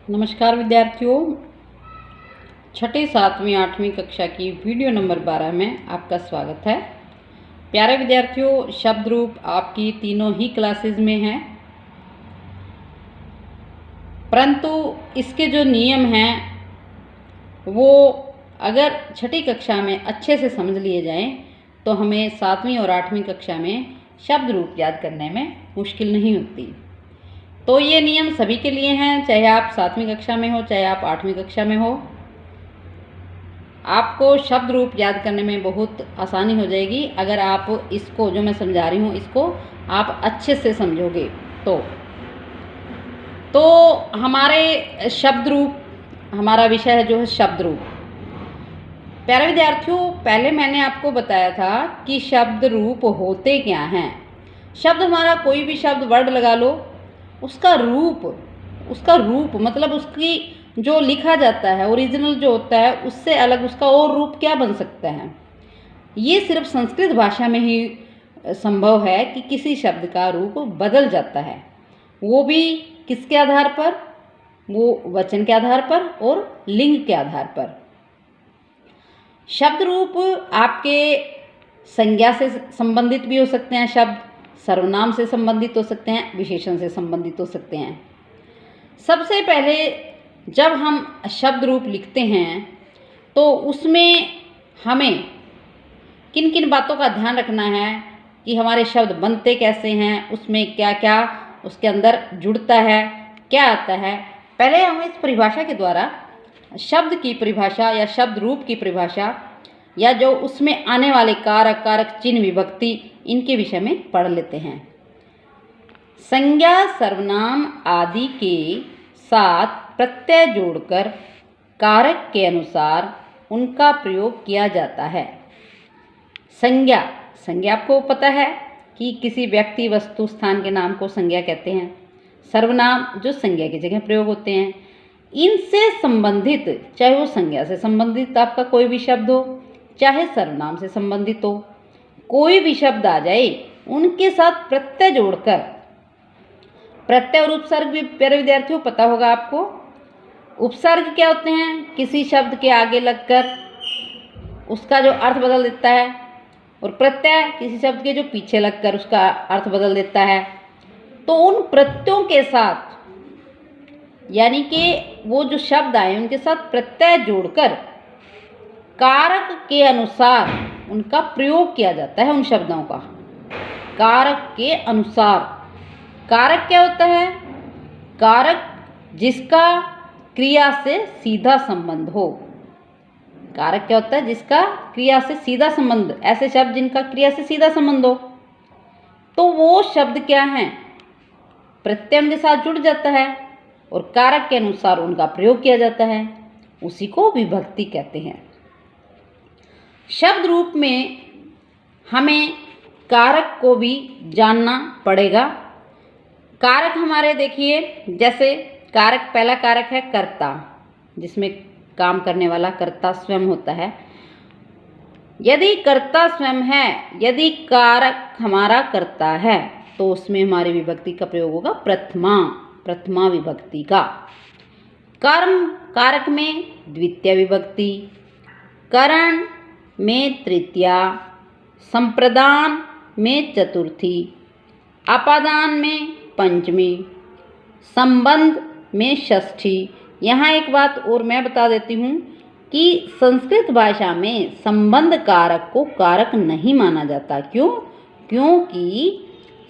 नमस्कार विद्यार्थियों, छठी, सातवीं, आठवीं कक्षा की वीडियो नंबर 12 में आपका स्वागत है। प्यारे विद्यार्थियों, शब्द रूप आपकी तीनों ही क्लासेस में हैं, परंतु इसके जो नियम हैं वो अगर छठी कक्षा में अच्छे से समझ लिए जाएं तो हमें सातवीं और आठवीं कक्षा में शब्द रूप याद करने में मुश्किल नहीं होती। तो ये नियम सभी के लिए हैं, चाहे आप सातवीं कक्षा में हो चाहे आप आठवीं कक्षा में हो। आपको शब्द रूप याद करने में बहुत आसानी हो जाएगी अगर आप इसको, जो मैं समझा रही हूँ, इसको आप अच्छे से समझोगे तो हमारे शब्द रूप, हमारा विषय है जो है शब्द रूप। प्यारे विद्यार्थियों, पहले मैंने आपको बताया था कि शब्द रूप होते क्या हैं। शब्द, हमारा कोई भी शब्द, वर्ड लगा लो, उसका रूप मतलब उसकी जो लिखा जाता है, ओरिजिनल जो होता है, उससे अलग उसका और रूप क्या बन सकता है। ये सिर्फ संस्कृत भाषा में ही संभव है कि किसी शब्द का रूप बदल जाता है, वो भी किसके आधार पर, वो वचन के आधार पर और लिंग के आधार पर। शब्द रूप आपके संज्ञा से संबंधित भी हो सकते हैं, शब्द सर्वनाम से संबंधित हो सकते हैं, विशेषण से संबंधित हो सकते हैं। सबसे पहले जब हम शब्द रूप लिखते हैं तो उसमें हमें किन किन बातों का ध्यान रखना है कि हमारे शब्द बनते कैसे हैं, उसमें क्या क्या उसके अंदर जुड़ता है, क्या आता है। पहले हम इस परिभाषा के द्वारा शब्द की परिभाषा या शब्द रूप की परिभाषा या जो उसमें आने वाले कारक, कारक चिन्ह, विभक्ति, इनके विषय में पढ़ लेते हैं। संज्ञा, सर्वनाम आदि के साथ प्रत्यय जोड़कर कारक के अनुसार उनका प्रयोग किया जाता है। संज्ञा आपको पता है कि किसी व्यक्ति, वस्तु, स्थान के नाम को संज्ञा कहते हैं। सर्वनाम जो संज्ञा की जगह प्रयोग होते हैं। इनसे संबंधित, चाहे वो संज्ञा से संबंधित आपका कोई भी शब्द हो, चाहे सर्वनाम से संबंधित हो, कोई भी शब्द आ जाए, उनके साथ प्रत्यय जोड़कर, प्रत्यय और उपसर्ग भी प्यारे विद्यार्थियों पता होगा आपको। उपसर्ग क्या होते हैं? किसी शब्द के आगे लगकर उसका जो अर्थ बदल देता है, और प्रत्यय किसी शब्द के जो पीछे लगकर उसका अर्थ बदल देता है। तो उन प्रत्ययों के साथ, यानी कि वो जो शब्द आए उनके साथ प्रत्यय जोड़कर कारक के अनुसार उनका प्रयोग किया जाता है। उन शब्दों का कारक के अनुसार। कारक क्या होता है? कारक जिसका क्रिया से सीधा संबंध हो। कारक क्या होता है? जिसका क्रिया से सीधा संबंध, ऐसे शब्द जिनका क्रिया से सीधा संबंध हो। तो वो शब्द क्या हैं? प्रत्यय के साथ जुड़ जाता है और कारक के अनुसार उनका प्रयोग किया जाता है, उसी को विभक्ति कहते हैं। शब्द रूप में हमें कारक को भी जानना पड़ेगा। कारक हमारे देखिए, जैसे कारक, पहला कारक है कर्ता, जिसमें काम करने वाला कर्ता स्वयं होता है। यदि कर्ता स्वयं है, यदि कारक हमारा कर्ता है, तो उसमें हमारी विभक्ति का प्रयोग होगा प्रथमा विभक्ति का। कर्म कारक में द्वितीय विभक्ति, करण में तृतीया, संप्रदान में चतुर्थी, अपादान में पंचमी, संबंध में षष्ठी। यहाँ एक बात और मैं बता देती हूँ कि संस्कृत भाषा में संबंध कारक को कारक नहीं माना जाता। क्यों? क्योंकि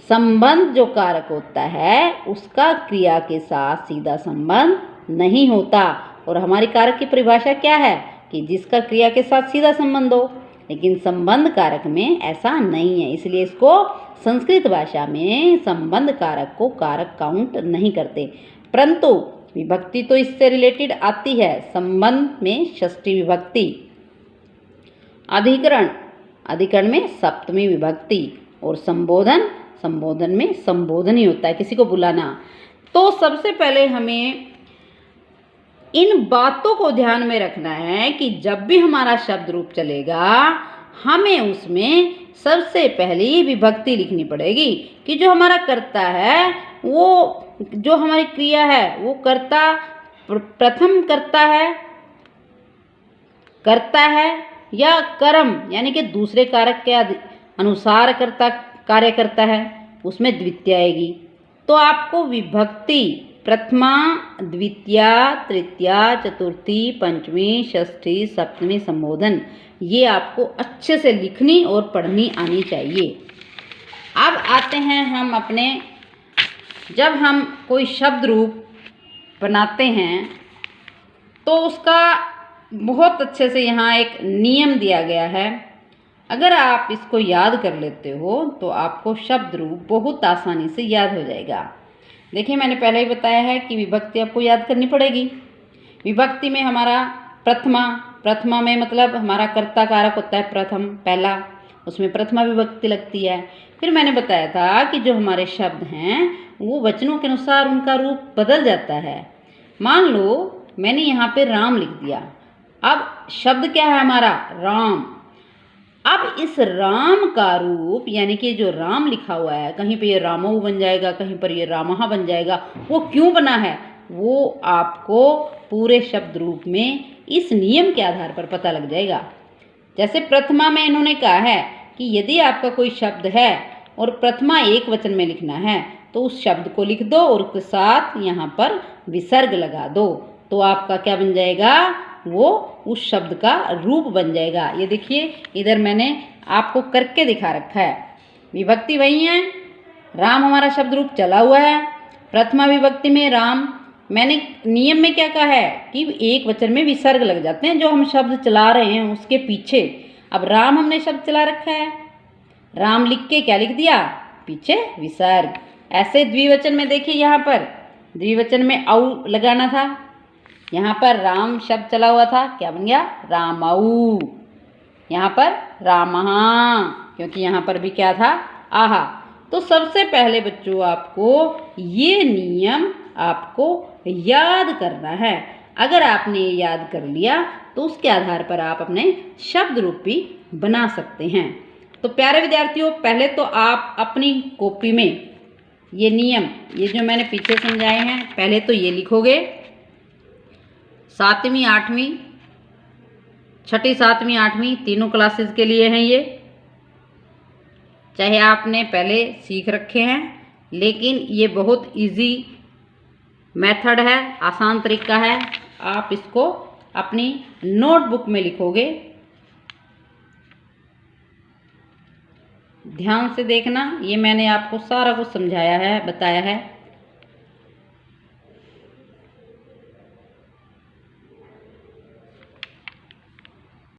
संबंध जो कारक होता है उसका क्रिया के साथ सीधा संबंध नहीं होता, और हमारी कारक की परिभाषा क्या है कि जिसका क्रिया के साथ सीधा संबंध हो। लेकिन संबंध कारक में ऐसा नहीं है, इसलिए इसको संस्कृत भाषा में संबंध कारक को कारक काउंट नहीं करते। परंतु विभक्ति तो इससे रिलेटेड आती है। संबंध में षष्ठी विभक्ति, अधिकरण में सप्तमी विभक्ति, और संबोधन में संबोधन होता है, किसी को बुलाना। तो सबसे पहले हमें इन बातों को ध्यान में रखना है कि जब भी हमारा शब्द रूप चलेगा, हमें उसमें सबसे पहले विभक्ति लिखनी पड़ेगी कि जो हमारा कर्ता है, वो जो हमारी क्रिया है, वो कर्ता प्रथम करता है या कर्म यानी कि दूसरे कारक के अनुसार कार्य करता है, उसमें द्वितीया आएगी। तो आपको विभक्ति प्रथमा, द्वितीया, तृतीया, चतुर्थी, पंचमी, षष्ठी, सप्तमी, संबोधन ये आपको अच्छे से लिखनी और पढ़नी आनी चाहिए। अब आते हैं हम अपने, जब हम कोई शब्द रूप बनाते हैं तो उसका बहुत अच्छे से यहाँ एक नियम दिया गया है। अगर आप इसको याद कर लेते हो तो आपको शब्द रूप बहुत आसानी से याद हो जाएगा। देखिए, मैंने पहले ही बताया है कि विभक्ति आपको याद करनी पड़ेगी। विभक्ति में हमारा प्रथमा में मतलब हमारा कर्ता कारक होता है प्रथम, पहला, उसमें प्रथमा विभक्ति लगती है। फिर मैंने बताया था कि जो हमारे शब्द हैं वो वचनों के अनुसार उनका रूप बदल जाता है। मान लो मैंने यहाँ पे राम लिख दिया, अब शब्द क्या है हमारा राम। अब इस राम का रूप यानी कि जो राम लिखा हुआ है, कहीं पे ये रामऊ बन जाएगा, कहीं पर ये रामहा बन जाएगा। वो क्यों बना है वो आपको पूरे शब्द रूप में इस नियम के आधार पर पता लग जाएगा। जैसे प्रथमा में इन्होंने कहा है कि यदि आपका कोई शब्द है और प्रथमा एक वचन में लिखना है तो उस शब्द को लिख दो और उसके साथ यहाँ पर विसर्ग लगा दो, तो आपका क्या बन जाएगा, वो उस शब्द का रूप बन जाएगा। ये देखिए, इधर मैंने आपको करके दिखा रखा है। विभक्ति वही है, राम हमारा शब्द रूप चला हुआ है। प्रथमा विभक्ति में राम, मैंने नियम में क्या कहा है कि एक वचन में विसर्ग लग जाते हैं जो हम शब्द चला रहे हैं उसके पीछे। अब राम हमने शब्द चला रखा है, राम लिख के क्या लिख दिया, पीछे विसर्ग। ऐसे द्विवचन में देखिए, यहाँ पर द्विवचन में औ लगाना था, यहाँ पर राम शब्द चला हुआ था, क्या बन गया, रामऊ। यहाँ पर रामहा, क्योंकि यहाँ पर भी क्या था, आहा। तो सबसे पहले बच्चों आपको ये नियम आपको याद करना है। अगर आपने ये याद कर लिया तो उसके आधार पर आप अपने शब्द रूप भी बना सकते हैं। तो प्यारे विद्यार्थियों, पहले तो आप अपनी कॉपी में ये नियम, ये जो मैंने पीछे समझाए हैं, पहले तो ये लिखोगे। 7वीं 8वीं, छठी 7वीं 8वीं तीनों क्लासेस के लिए हैं ये। चाहे आपने पहले सीख रखे हैं, लेकिन ये बहुत इजी मेथड है, आसान तरीका है। आप इसको अपनी नोटबुक में लिखोगे। ध्यान से देखना, ये मैंने आपको सारा कुछ समझाया है, बताया है।